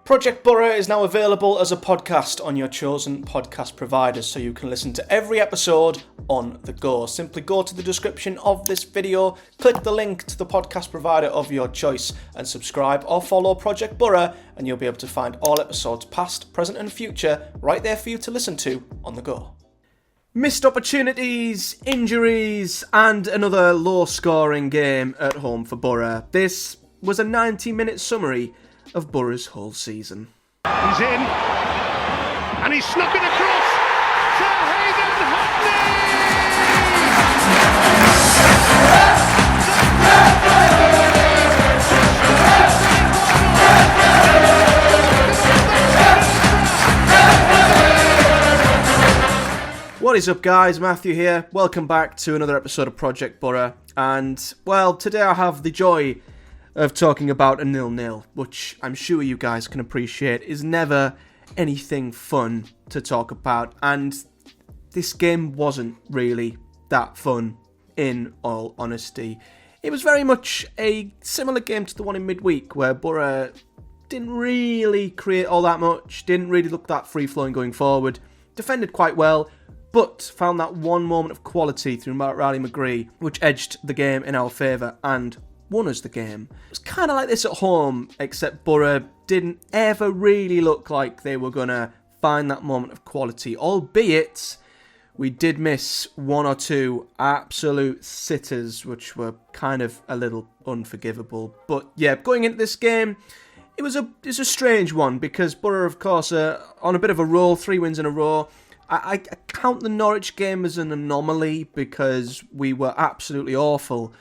Project Boro is now available as a podcast on your chosen podcast providers, so you can listen to every episode on the go. Simply go to the description of this video, click the link to the podcast provider of your choice, and subscribe or follow Project Boro, and you'll be able to find all episodes past, present and future right there for you to listen to on the go. Missed opportunities, injuries, and another low-scoring game at home for Boro. This was a 90-minute summary of Boro's whole season. He's in, and he's snuck it across to Hayden What is up, guys? Matthew here. Welcome back to another episode of Project Boro. And, well, today I have the joy of talking about a nil-nil, which I'm sure you guys can appreciate is never anything fun to talk about, and this game wasn't really that fun, in all honesty. It was very much a similar game to the one in midweek, where Boro didn't really create all that much, didn't really look that free-flowing going forward, defended quite well, but found that one moment of quality through Riley McGree, which edged the game in our favour and won us the game. It was kind of like this at home, except Boro didn't ever really look like they were going to find that moment of quality, albeit we did miss one or two absolute sitters, which were kind of a little unforgivable. But yeah, going into this game, it was a strange one, because Boro, of course, are on a bit of a roll, 3 wins in a row. I count the Norwich game as an anomaly, because we were absolutely awful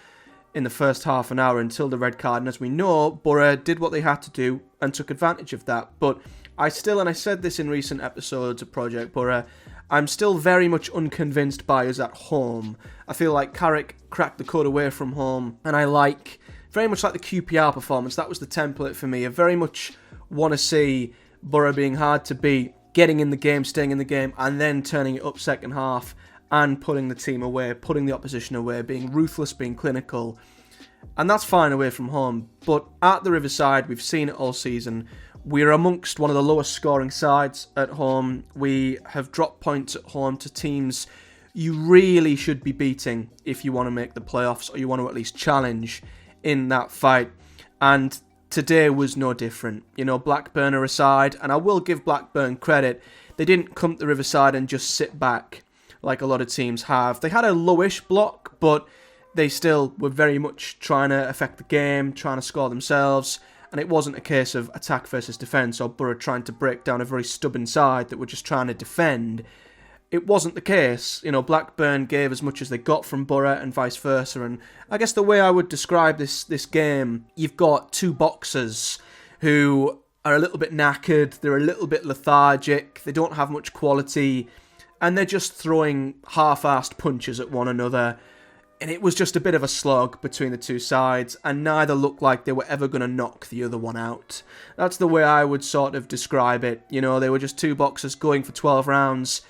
in the first half an hour until the red card, and as we know, Boro did what they had to do and took advantage of that. But I still, and I said this in recent episodes of Project Boro, I'm still very much unconvinced by us at home. I feel like Carrick cracked the code away from home, and I very much like the QPR performance. That was the template for me. I very much want to see Boro being hard to beat, getting in the game, staying in the game, and then turning it up second half and putting the team away, putting the opposition away, being ruthless, being clinical. And that's fine away from home. But at the Riverside, we've seen it all season. We're amongst one of the lowest scoring sides at home. We have dropped points at home to teams you really should be beating if you want to make the playoffs, or you want to at least challenge in that fight. And today was no different. You know, Blackburn are aside, and I will give Blackburn credit. They didn't come to the Riverside and just sit back like a lot of teams have. They had a lowish block, but they still were very much trying to affect the game, trying to score themselves, and it wasn't a case of attack versus defence, or Boro trying to break down a very stubborn side that were just trying to defend. It wasn't the case. You know, Blackburn gave as much as they got from Boro and vice versa, and I guess the way I would describe this game, you've got two boxers who are a little bit knackered, they're a little bit lethargic, they don't have much quality, and they're just throwing half-assed punches at one another. And it was just a bit of a slog between the two sides, and neither looked like they were ever going to knock the other one out. That's the way I would sort of describe it. You know, they were just two boxers going for 12 rounds,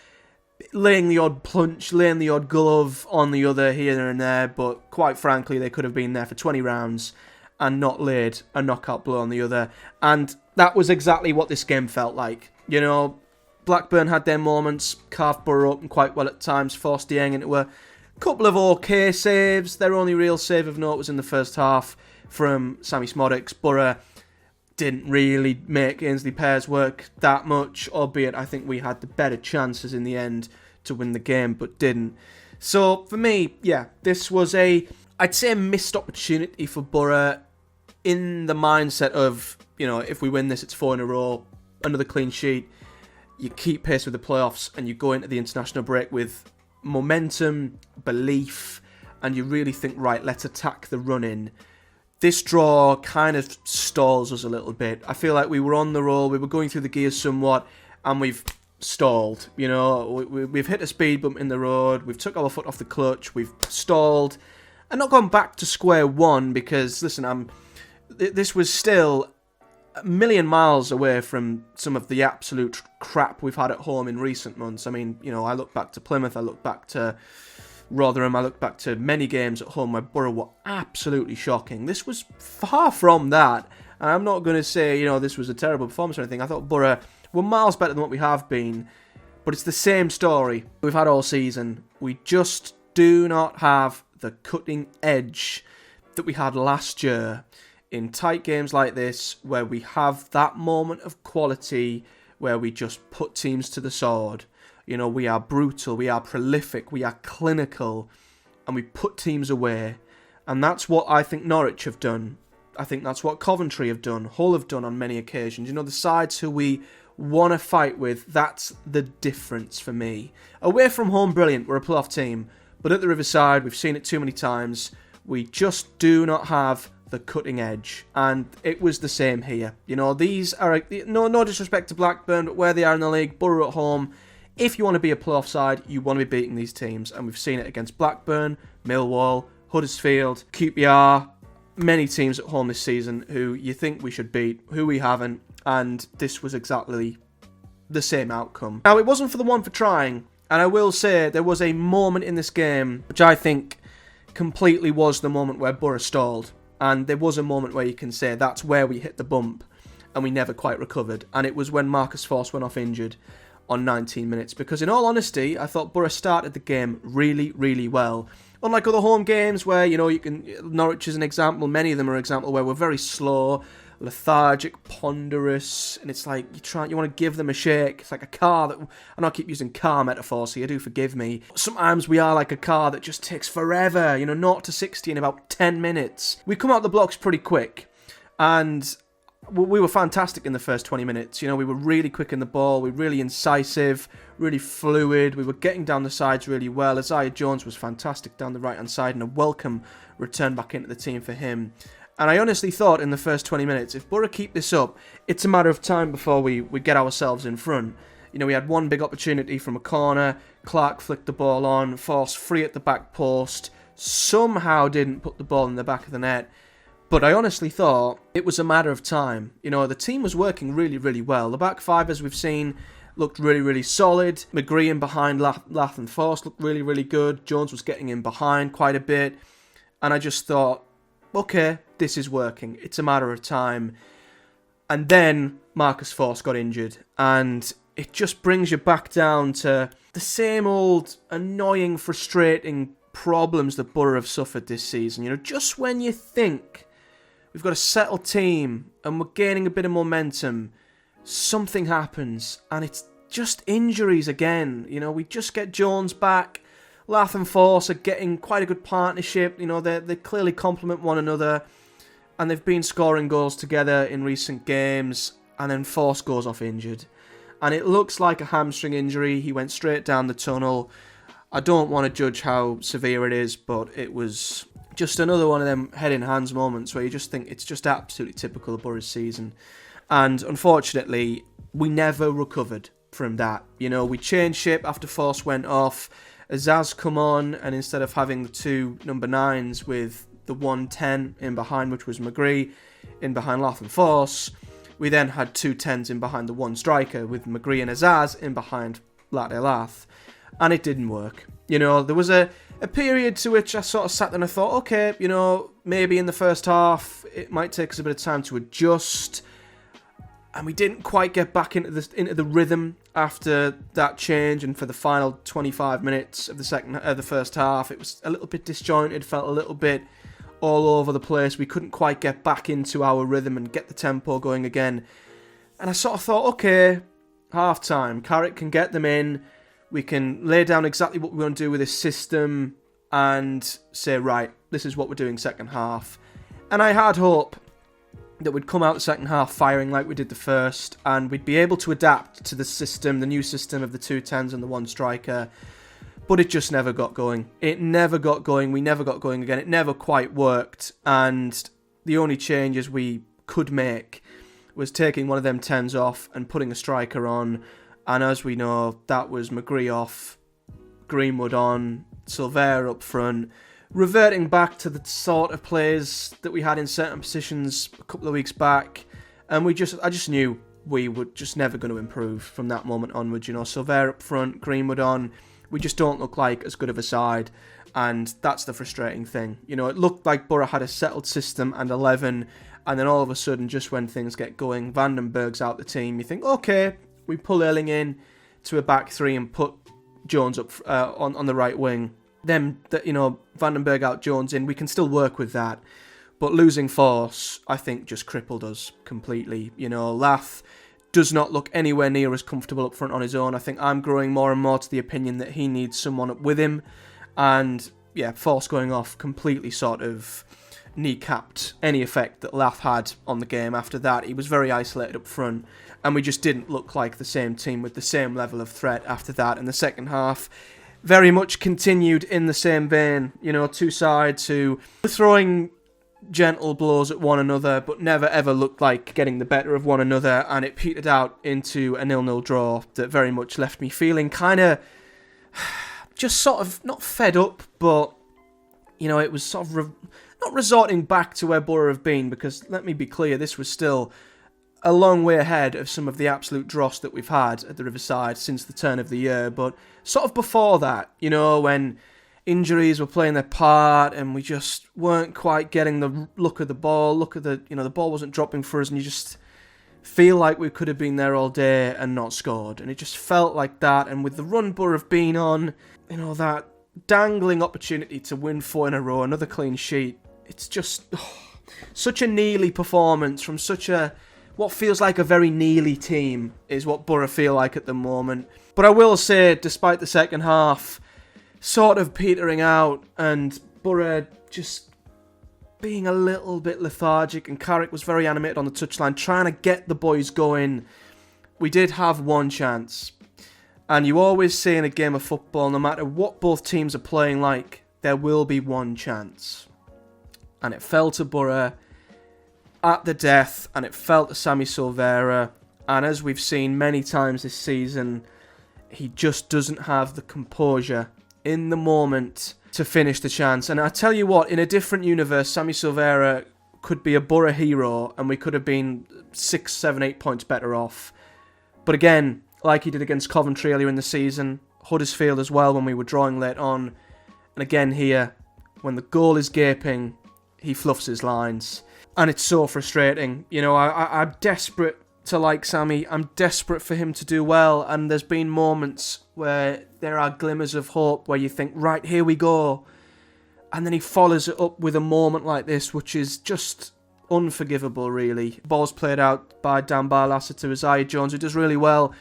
laying the odd punch, laying the odd glove on the other here and there, but quite frankly, they could have been there for 20 rounds and not laid a knockout blow on the other. And that was exactly what this game felt like. You know, Blackburn had their moments, carved Boro open quite well at times, forced Dieng into a couple of okay saves. Their only real save of note was in the first half from Sammy Smodics. Boro didn't really make Ainsley Pears work that much, albeit I think we had the better chances in the end to win the game, but didn't. So for me, yeah, this was I'd say a missed opportunity for Boro, in the mindset of, you know, if we win this, it's 4 in a row, another clean sheet, you keep pace with the playoffs, and you go into the international break with momentum, belief, and you really think, right, let's attack the run-in. This draw kind of stalls us a little bit. I feel like we were on the roll, we were going through the gears somewhat, and we've stalled. You know, we've hit a speed bump in the road, we've took our foot off the clutch, we've stalled, and not gone back to square one, because, listen, this was still a million miles away from some of the absolute crap we've had at home in recent months. I mean, you know, I look back to Plymouth, I look back to Rotherham, I look back to many games at home where Boro were absolutely shocking. This was far from that, And I'm not going to say, this was a terrible performance or anything. I thought Boro were miles better than what we have been. But it's the same story we've had all season. We just do not have the cutting edge that we had last year in tight games like this, where we have that moment of quality where we just put teams to the sword. We are brutal, we are prolific, we are clinical, and we put teams away. And that's what I think Norwich have done. I think that's what Coventry have done, Hull have done on many occasions. The sides who we want to fight with, that's the difference for me. Away from home, brilliant, we're a playoff team. But at the Riverside, we've seen it too many times. We just do not have the cutting edge. And it was the same here. These are, no disrespect to Blackburn, but where they are in the league, Boro at home, if you want to be a playoff side, you want to be beating these teams. And we've seen it against Blackburn, Millwall, Huddersfield, QPR, many teams at home this season who you think we should beat, who we haven't, and this was exactly the same outcome. Now, it wasn't for the one for trying, and I will say there was a moment in this game which I think completely was the moment where Boro stalled, and there was a moment where you can say that's where we hit the bump and we never quite recovered, and it was when Marcus Forss went off injured on 19 minutes, because in all honesty, I thought Boro started the game really, really well. Unlike other home games where, Norwich is an example, many of them are an example where we're very slow, lethargic, ponderous, and it's like you want to give them a shake. It's like a car that, I know I keep using car metaphors here, do forgive me. Sometimes we are like a car that just takes forever, 0 to 60 in about 10 minutes. We come out the blocks pretty quick, and we were fantastic in the first 20 minutes. We were really quick in the ball, we were really incisive, really fluid, we were getting down the sides really well. Isaiah Jones was fantastic down the right-hand side, and a welcome return back into the team for him. And I honestly thought in the first 20 minutes, if Boro keep this up, it's a matter of time before we get ourselves in front. We had one big opportunity from a corner, Clark flicked the ball on, Forss free at the back post, somehow didn't put the ball in the back of the net. But I honestly thought it was a matter of time. The team was working really, really well. The back five, as we've seen, looked really, really solid. McGree in behind Lath and Forss looked really, really good. Jones was getting in behind quite a bit. And I just thought, okay, this is working. It's a matter of time. And then Marcus Forss got injured. And it just brings you back down to the same old annoying, frustrating problems that Boro have suffered this season. Just when you think we've got a settled team and we're gaining a bit of momentum, something happens. And it's just injuries again. We just get Jones back. Lath and Forss are getting quite a good partnership. They clearly complement one another. And they've been scoring goals together in recent games. And then Forss goes off injured. And it looks like a hamstring injury. He went straight down the tunnel. I don't want to judge how severe it is, but it was just another one of them head in hands moments where you just think it's just absolutely typical of Boro's season. And unfortunately, we never recovered from that. We changed shape after Forss went off. Azaz come on, and instead of having the two number 9s with the 110 in behind, which was McGree, in behind Lath and Forss, we then had 2 10s in behind the one striker with McGree and Azaz in behind Lath. And it didn't work. There was a period to which I sort of sat there and I thought, okay, maybe in the first half it might take us a bit of time to adjust. And we didn't quite get back into the rhythm after that change. And for the final 25 minutes of the first half, it was a little bit disjointed, felt a little bit all over the place. We couldn't quite get back into our rhythm and get the tempo going again. And I sort of thought, okay, half time, Carrick can get them in. We can lay down exactly what we want to do with this system and say, right, this is what we're doing second half. And I had hope that we'd come out the second half firing like we did the first, and we'd be able to adapt to the system, the new system of the 2 10s and the one striker. But it just never got going. It never got going. We never got going again. It never quite worked. And the only changes we could make was taking one of them 10s off and putting a striker on. And as we know, that was McGree off, Greenwood on, Silvera up front, reverting back to the sort of plays that we had in certain positions a couple of weeks back. And I just knew we were just never going to improve from that moment onwards. Silvera up front, Greenwood on, we just don't look like as good of a side. And that's the frustrating thing. It looked like Boro had a settled system and 11, And then all of a sudden, just when things get going, Vandenberg's out the team. You think, okay, we pull Erling in to a back three and put Jones up on the right wing. Then, Vandenberg out, Jones in. We can still work with that. But losing force, I think, just crippled us completely. Lath does not look anywhere near as comfortable up front on his own. I think I'm growing more and more to the opinion that he needs someone up with him. And, force going off completely sort of kneecapped any effect that Lath had on the game after that. He was very isolated up front. And we just didn't look like the same team with the same level of threat after that. And the second half very much continued in the same vein. Two sides who were throwing gentle blows at one another, but never ever looked like getting the better of one another, and it petered out into a 0-0 draw that very much left me feeling kind of just sort of not fed up, but it was sort of not resorting back to where Boro have been, because let me be clear, this was still a long way ahead of some of the absolute dross that we've had at the Riverside since the turn of the year, but sort of before that, when injuries were playing their part and we just weren't quite getting the look of the ball, the ball wasn't dropping for us, and you just feel like we could have been there all day and not scored. And it just felt like that. And with the run Boro have been on, that dangling opportunity to win 4 in a row, another clean sheet, it's just such a Neely performance from what feels like a very Neely team is what Boro feel like at the moment. But I will say, despite the second half sort of petering out and Boro just being a little bit lethargic, and Carrick was very animated on the touchline trying to get the boys going, we did have one chance. And you always say in a game of football, no matter what both teams are playing like, there will be one chance. And it fell to Boro at the death, and it fell to Sammy Silvera. And as we've seen many times this season, he just doesn't have the composure in the moment to finish the chance. And I tell you what, in a different universe, Sammy Silvera could be a Boro hero and we could have been 6, 7, 8 points better off. But again, like he did against Coventry earlier in the season, Huddersfield as well when we were drawing late on, and again here, when the goal is gaping, he fluffs his lines. And it's so frustrating. I'm desperate to like Sammy. I'm desperate for him to do well, and there's been moments where there are glimmers of hope where you think, right, here we go, and then he follows it up with a moment like this, which is just unforgivable, really. Ball's played out by Dan Barlasser to Isaiah Jones, who does really well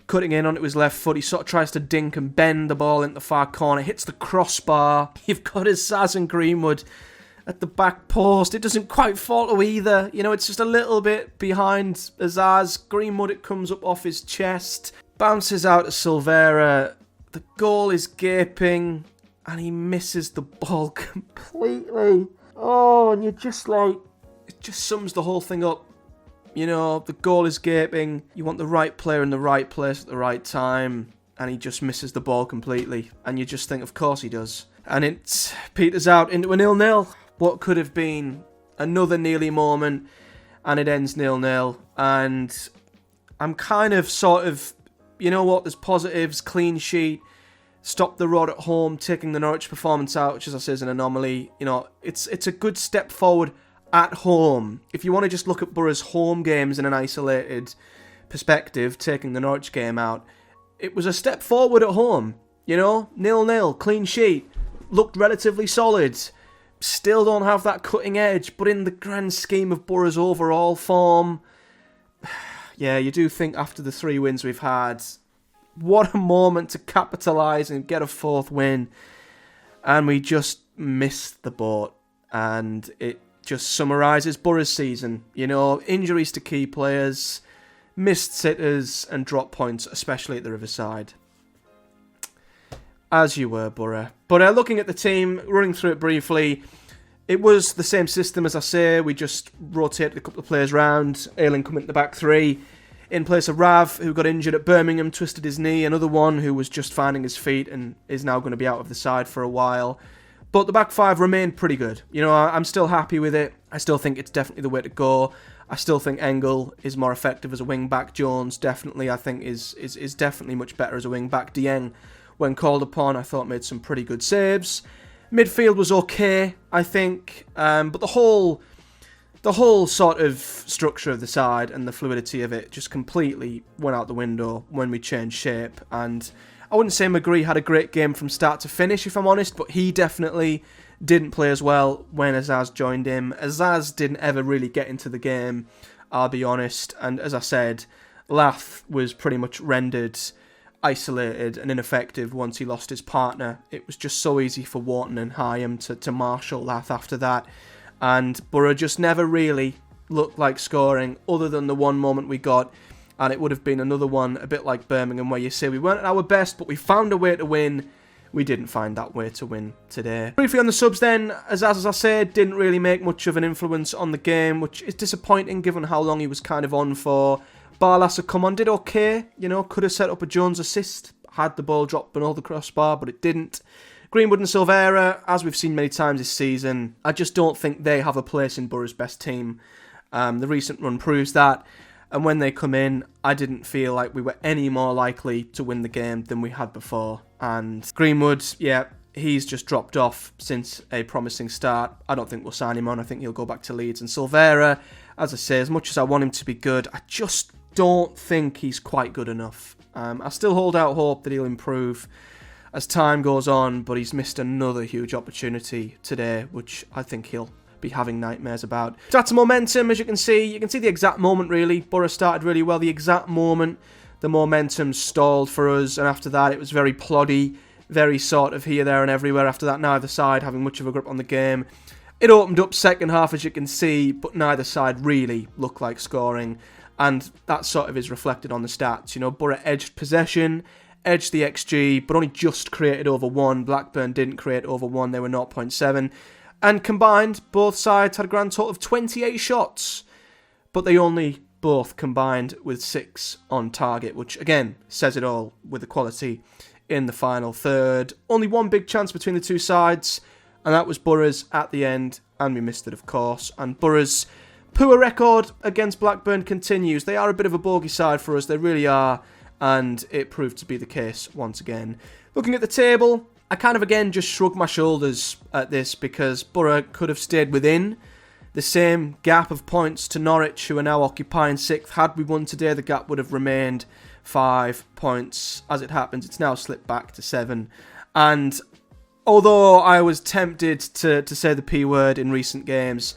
cutting in onto his left foot. He sort of tries to dink and bend the ball into the far corner, hits the crossbar. You've got Azaz and Greenwood at the back post. It doesn't quite fall to either. It's just a little bit behind Azaz. Greenwood, it comes up off his chest. Bounces out to Silvera. The goal is gaping. And he misses the ball completely. Oh, and you're just like... It just sums the whole thing up. The goal is gaping. You want the right player in the right place at the right time. And he just misses the ball completely. And you just think, of course he does. And it peters out into a 0-0. What could have been another Neely moment, and it ends 0-0. And I'm kind of sort of, there's positives, clean sheet, stop the rod at home, taking the Norwich performance out, which as I say is an anomaly. It's a good step forward at home. If you want to just look at Boro's home games in an isolated perspective, taking the Norwich game out, it was a step forward at home. 0-0, clean sheet, looked relatively solid. Still don't have that cutting edge, but in the grand scheme of Boro's overall form, yeah, you do think after the 3 wins we've had, what a moment to capitalise and get a 4th win. And we just missed the boat. And it just summarises Boro's season. Injuries to key players, missed sitters, and drop points, especially at the Riverside. As you were, Boro. But looking at the team, running through it briefly, it was the same system as I say. We just rotated a couple of players round. Ayling coming to the back 3 in place of Rav, who got injured at Birmingham, twisted his knee. Another one who was just finding his feet and is now going to be out of the side for a while. But the back 5 remained pretty good. I'm still happy with it. I still think it's definitely the way to go. I still think Engel is more effective as a wing-back. Jones definitely, I think, is definitely much better as a wing-back. Dieng, when called upon, I thought made some pretty good saves. Midfield was okay, I think, but the whole the whole sort of structure of the side and the fluidity of it just completely went out the window when we changed shape. And I wouldn't say McGree had a great game from start to finish, if I'm honest, but he definitely didn't play as well when Azaz joined him. Azaz didn't ever really get into the game, I'll be honest. And as I said, Lath was pretty much rendered isolated and ineffective once he lost his partner. It was just so easy for Wharton and Hyam to marshal Lath after that. And Boro just never really looked like scoring, other than the one moment we got. And it would have been another one, a bit like Birmingham, where you say we weren't at our best, but we found a way to win. We didn't find that way to win today. Briefly on the subs then, as I said, didn't really make much of an influence on the game, which is disappointing given how long he was kind of on for. Barlaser come on, did okay, could have set up a Jones assist, had the ball drop below the crossbar, but it didn't. Greenwood and Silvera, as we've seen many times this season, I just don't think they have a place in Boro's best team. The recent run proves that. And when they come in, I didn't feel like we were any more likely to win the game than we had before. And Greenwood, yeah, he's just dropped off since a promising start. I don't think we'll sign him on. I think he'll go back to Leeds. And Silvera, as I say, as much as I want him to be good, I just don't think he's quite good enough. I still hold out hope that he'll improve as time goes on, but he's missed another huge opportunity today, which I think he'll be having nightmares about. That's momentum, as you can see the exact moment really. Boro started really well. The exact moment the momentum stalled for us, and after that it was very ploddy, very sort of here, there and everywhere. After that, neither side having much of a grip on the game. It opened up second half, as you can see, but neither side really looked like scoring, and that sort of is reflected on the stats. Boro edged possession, edged the XG, but only just created over 1. Blackburn didn't create over 1, they were 0.7. And combined, both sides had a grand total of 28 shots, but they only both combined with 6 on target, which again says it all with the quality in the final third. Only one big chance between the two sides, and that was Boro's at the end, and we missed it, of course. And Boro's poor record against Blackburn continues. They are a bit of a bogey side for us, they really are, and it proved to be the case once again. Looking at the table, I kind of again just shrugged my shoulders at this, because Boro could have stayed within the same gap of points to Norwich, who are now occupying 6th. Had we won today, the gap would have remained 5 points. As it happens, it's now slipped back to 7. And although I was tempted to say the P word in recent games,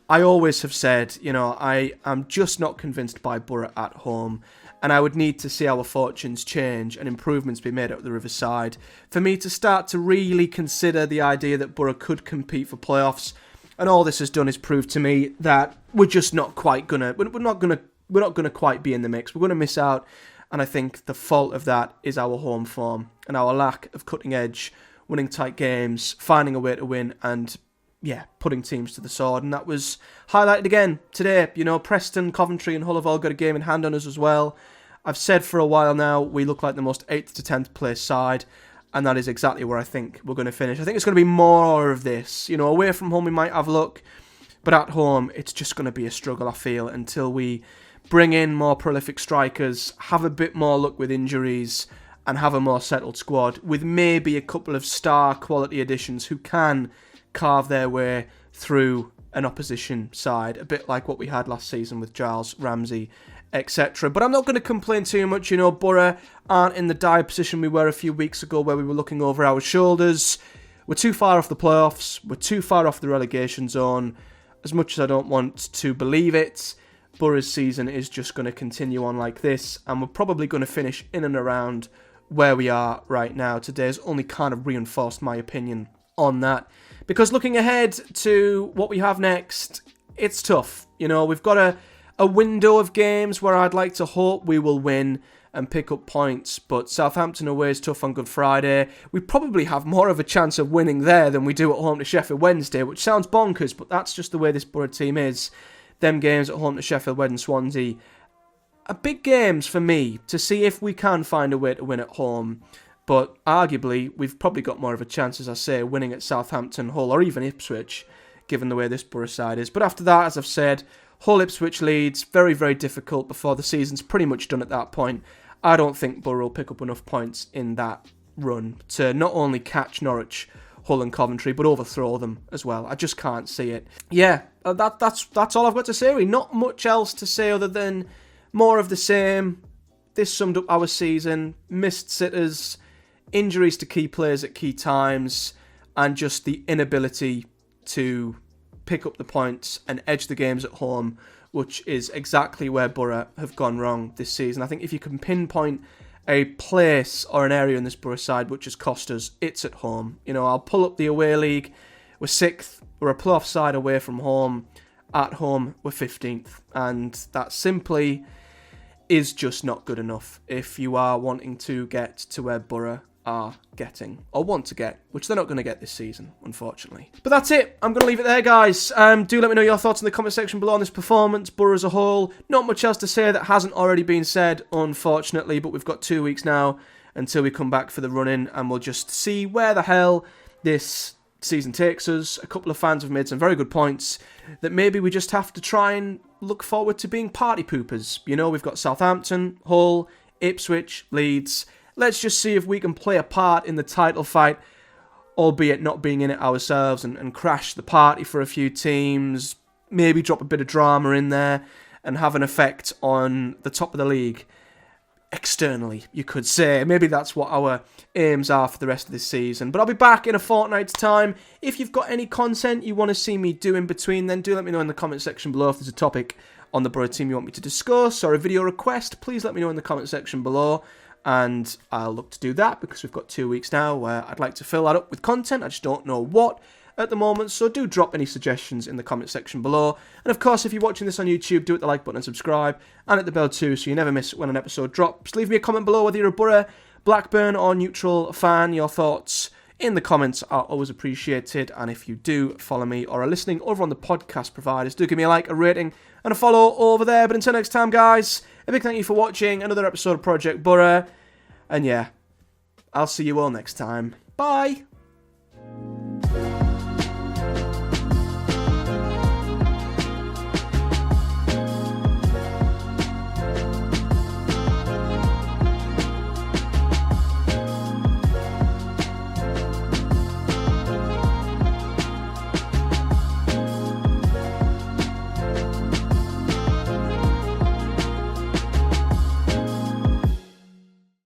I always have said, I am just not convinced by Boro at home. And I would need to see our fortunes change and improvements be made at the Riverside for me to start to really consider the idea that Boro could compete for playoffs. And all this has done is prove to me that we're just not quite gonna. We're not gonna quite be in the mix. We're gonna miss out. And I think the fault of that is our home form and our lack of cutting edge, winning tight games, finding a way to win, and putting teams to the sword. And that was highlighted again today. Preston, Coventry and Hull have all got a game in hand on us as well. I've said for a while now, we look like the most 8th to 10th place side, and that is exactly where I think we're going to finish. I think it's going to be more of this. Away from home we might have luck, but at home it's just going to be a struggle, I feel, until we bring in more prolific strikers, have a bit more luck with injuries, and have a more settled squad, with maybe a couple of star quality additions who can carve their way through an opposition side, a bit like what we had last season with Giles, Ramsey, etc. But I'm not going to complain too much. Boro aren't in the dire position we were a few weeks ago, where we were looking over our shoulders. We're too far off the playoffs. We're too far off the relegation zone. As much as I don't want to believe it, Boro's season is just going to continue on like this, and we're probably going to finish in and around where we are right now. Today's only kind of reinforced my opinion on that. Because looking ahead to what we have next, it's tough. We've got a window of games where I'd like to hope we will win and pick up points, but Southampton away is tough on Good Friday. We probably have more of a chance of winning there than we do at home to Sheffield Wednesday, which sounds bonkers, but that's just the way this Boro team is. Them games at home to Sheffield Wednesday and Swansea are big games for me to see if we can find a way to win at home. But arguably, we've probably got more of a chance, as I say, winning at Southampton, Hull, or even Ipswich, given the way this Boro side is. But after that, as I've said, Hull, Ipswich, Leeds, very, very difficult before the season's pretty much done at that point. I don't think Boro will pick up enough points in that run to not only catch Norwich Hull and Coventry, but overthrow them as well. I just can't see it. Yeah, that's all I've got to say, really. Not much else to say other than more of the same. This summed up our season. Missed sitters, injuries to key players at key times, and just the inability to pick up the points and edge the games at home, which is exactly where Boro have gone wrong this season. I think if you can pinpoint a place or an area in this Boro side which has cost us, it's at home. You know, I'll pull up the away league. We're 6th. We're a playoff side away from home. At home, we're 15th. And that simply is just not good enough if you are wanting to get to where Boro are getting, or want to get, which they're not going to get this season, unfortunately. But that's it. I'm going to leave it there, guys. Do let me know your thoughts in the comment section below on this performance, Boro as a whole. Not much else to say that hasn't already been said, unfortunately, but we've got 2 weeks now until we come back for the run-in, and we'll just see where the hell this season takes us. A couple of fans have made some very good points that maybe we just have to try and look forward to being party poopers. You know, we've got Southampton, Hull, Ipswich, Leeds. Let's just see if we can play a part in the title fight, albeit not being in it ourselves, and crash the party for a few teams, maybe drop a bit of drama in there and have an effect on the top of the league externally, you could say. Maybe that's what our aims are for the rest of this season. But I'll be back in a fortnight's time. If you've got any content you want to see me do in between, then do let me know in the comment section below. If there's a topic on the Boro team you want me to discuss or a video request, please let me know in the comment section below. And I'll look to do that because we've got 2 weeks now where I'd like to fill that up with content. I just don't know what at the moment, so do drop any suggestions in the comment section below. And of course, if you're watching this on YouTube, do hit the like button and subscribe, and hit the bell too so you never miss when an episode drops. Leave me a comment below whether you're a Boro, Blackburn or neutral fan. Your thoughts in the comments are always appreciated, and if you do follow me or are listening over on the podcast providers, do give me a like, a rating and a follow over there. But until next time, guys, a big thank you for watching another episode of Project Boro, and yeah, I'll see you all next time. Bye!